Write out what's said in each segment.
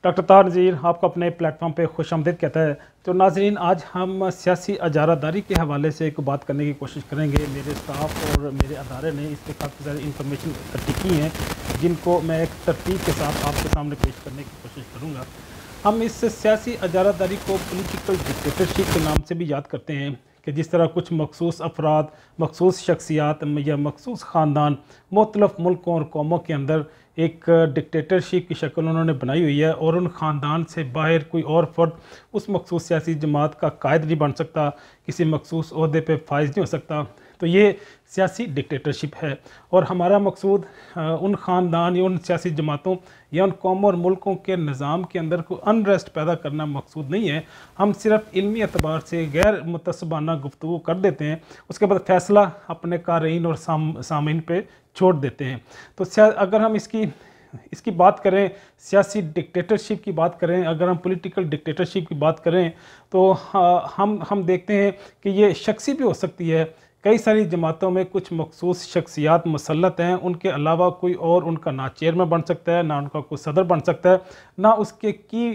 Doctor तार नज़ीर आपको अपने प्लेटफॉर्म पे खुशामदीद कहता है। तो नाजरीन, आज हम सियासी अजारादारी के हवाले से एक बात करने की कोशिश करेंगे। मेरे स्टाफ और मेरे अदारे ने इस पर काफ़ी सारी इंफॉर्मेशन इकट्ठी की हैं, जिनको मैं एक तरतीब के साथ आपके सामने पेश करने की कोशिश करूँगा। हम इस सियासी अजारादारी को पॉलिटिकल डिक्टेटरशिप के नाम से भी याद करते हैं कि जिस तरह कुछ मखसूस अफराद, मखसूस शख्सियात या मखसूस ख़ानदान मुख्तलिफ़ मुल्कों और कौमों के अंदर एक डिक्टेटरशिप की शक्ल उन्होंने बनाई हुई है, और उन ख़ानदान से बाहर कोई और फ़र्द उस मखसूस सियासी जमात का कायद नहीं बन सकता, किसी मखसूस ओहदे पे फाइज नहीं हो सकता। तो ये सियासी डिक्टेटरशिप है, और हमारा मकसूद उन ख़ानदान या उन सियासी जमातों या उन कौमों और मुल्कों के निज़ाम के अंदर कोई अनरेस्ट पैदा करना मकसूद नहीं है। हम सिर्फ इल्मी एतबार से गैर मुतसबाना गुफ्तगू कर देते हैं, उसके बाद फ़ैसला अपने क़ारीन और सामीन पे छोड़ देते हैं। तो अगर हम इसकी बात करें, सियासी डिक्टेटरशिप की बात करें, अगर हम पॉलिटिकल डिक्टेटरशिप की बात करें, तो हम देखते हैं कि ये शख्सी भी हो सकती है। कई सारी जमातों में कुछ मखसूस शख्सियात मुसल्लत हैं, उनके अलावा कोई और उनका ना चेयरमैन बन सकता है, ना उनका कोई सदर बन सकता है, ना उसके की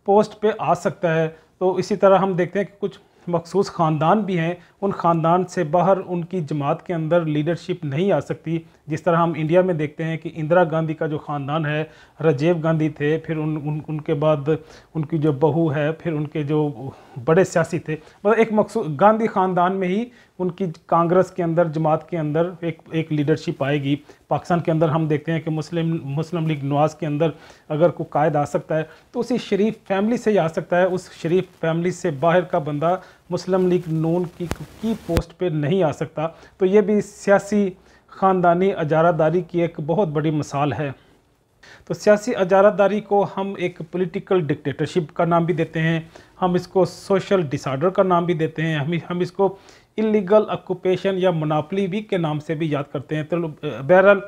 पोस्ट पे आ सकता है। तो इसी तरह हम देखते हैं कि कुछ मखसूस ख़ानदान भी हैं, उन ख़ानदान से बाहर उनकी जमात के अंदर लीडरशिप नहीं आ सकती। जिस तरह हम इंडिया में देखते हैं कि इंदिरा गांधी का जो ख़ानदान है, राजीव गांधी थे, फिर उनके बाद उनकी जो बहू है, फिर उनके जो बड़े सियासी थे, मतलब एक मखसूस गांधी ख़ानदान में ही उनकी कांग्रेस के अंदर, जमात के अंदर एक लीडरशिप आएगी। पाकिस्तान के अंदर हम देखते हैं कि मुस्लिम लीग नवाज़ के अंदर अगर कोई कायद आ सकता है तो उसी शरीफ फैमिली से ही आ सकता है। उस शरीफ फैमिली से बाहर का बंदा मुस्लिम लीग नून की पोस्ट पे नहीं आ सकता। तो ये भी सियासी ख़ानदानी अजारादारी की एक बहुत बड़ी मिसाल है। तो सियासी अजारादारी को हम एक पॉलिटिकल डिक्टेटरशिप का नाम भी देते हैं, हम इसको सोशल डिसऑर्डर का नाम भी देते हैं, हम इसको इलीगल ऑक्यूपेशन या मोनोपोली भी के नाम से भी याद करते हैं। तो बहरहाल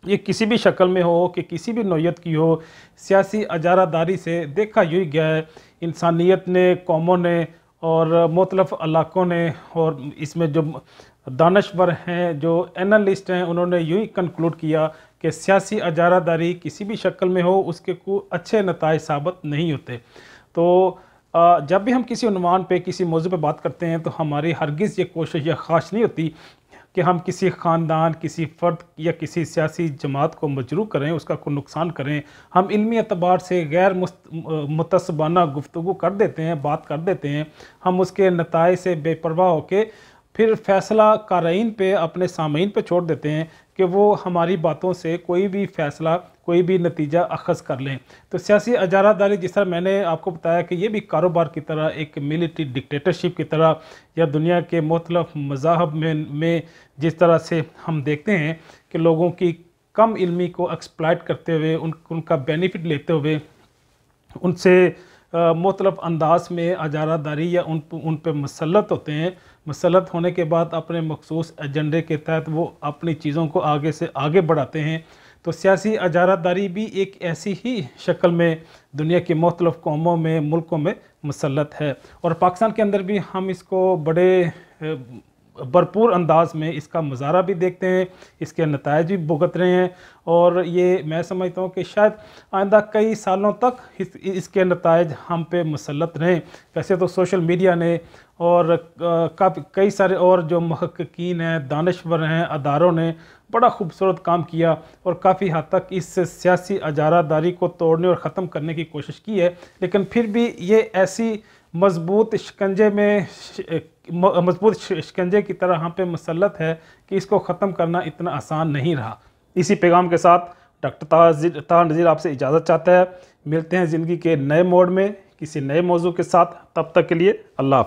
ये किसी भी शक्ल में हो कि किसी भी नौयत की हो, सियासी अजारादारी से देखा ही गया है। इंसानियत ने, कौमों ने और मुख्तलिफ़ इलाक़ों ने, और इसमें जो दानश्वर हैं, जो एनालिस्ट हैं, उन्होंने यूँ ही कंक्लूड किया कि सियासी अजारादारी किसी भी शक्ल में हो, उसके कोई अच्छे नताइज साबित नहीं होते। तो जब भी हम किसी उन्वान पे, किसी मौजू पे बात करते हैं, तो हमारी हरगिज़ ये कोशिश या ख्वाहिश नहीं होती कि हम किसी ख़ानदान, किसी फ़र्द या किसी सियासी जमात को मजरूह करें, उसका कोई नुकसान करें। हम इल्मी एतबार से गैर मुतसबाना गुफ्तगू कर देते हैं, बात कर देते हैं। हम उसके नताइज से बेपरवाह होकर फिर फ़ैसला क़ारीन पे, अपने सामीन पे छोड़ देते हैं कि वो हमारी बातों से कोई भी फ़ैसला, कोई भी नतीजा अख़ज़ कर लें। तो सियासी अजारादारी, जिस तरह मैंने आपको बताया कि ये भी कारोबार की तरह, एक मिलिट्री डिक्टेटरशिप की तरह, या दुनिया के मुख्तलिफ़ मज़ाहब में जिस तरह से हम देखते हैं कि लोगों की कम इल्मी को एक्सप्लॉइट करते हुए, उनका बेनिफिट लेते हुए, उनसे मुख्तलिफ़ अंदाज में अजारादारी या उन पर मुसल्लत होते हैं। मुसल्लत होने के बाद अपने मखसूस एजेंडे के तहत वो अपनी चीज़ों को आगे से आगे बढ़ाते हैं। तो सियासी अजारादारी भी एक ऐसी ही शक्ल में दुनिया की मुख्तलिफ़ कौमों में, मुल्कों में मुसल्लत है, और पाकिस्तान के अंदर भी हम इसको बड़े भरपूर अंदाज में इसका मुजाहरा भी देखते हैं, इसके नताइज भी भुगत रहे हैं। और ये मैं समझता हूँ कि शायद आइंदा कई सालों तक इसके नताइज हम पे मुसल्लत रहें। वैसे तो सोशल मीडिया ने और कई सारे और जो महक़क़ीन हैं, दानश्वर हैं, अदारों ने बड़ा खूबसूरत काम किया और काफ़ी हद तक इस सियासी अजारादारी को तोड़ने और ख़त्म करने की कोशिश की है। लेकिन फिर भी ये ऐसी मजबूत शिकंजे की तरह हम पे मुसल्लत है कि इसको ख़त्म करना इतना आसान नहीं रहा। इसी पैगाम के साथ डॉक्टर तार नज़ीर आपसे इजाज़त चाहता है। मिलते हैं ज़िंदगी के नए मोड़ में किसी नए मौजू के साथ। तब तक के लिए अल्लाह हाफ़िज़।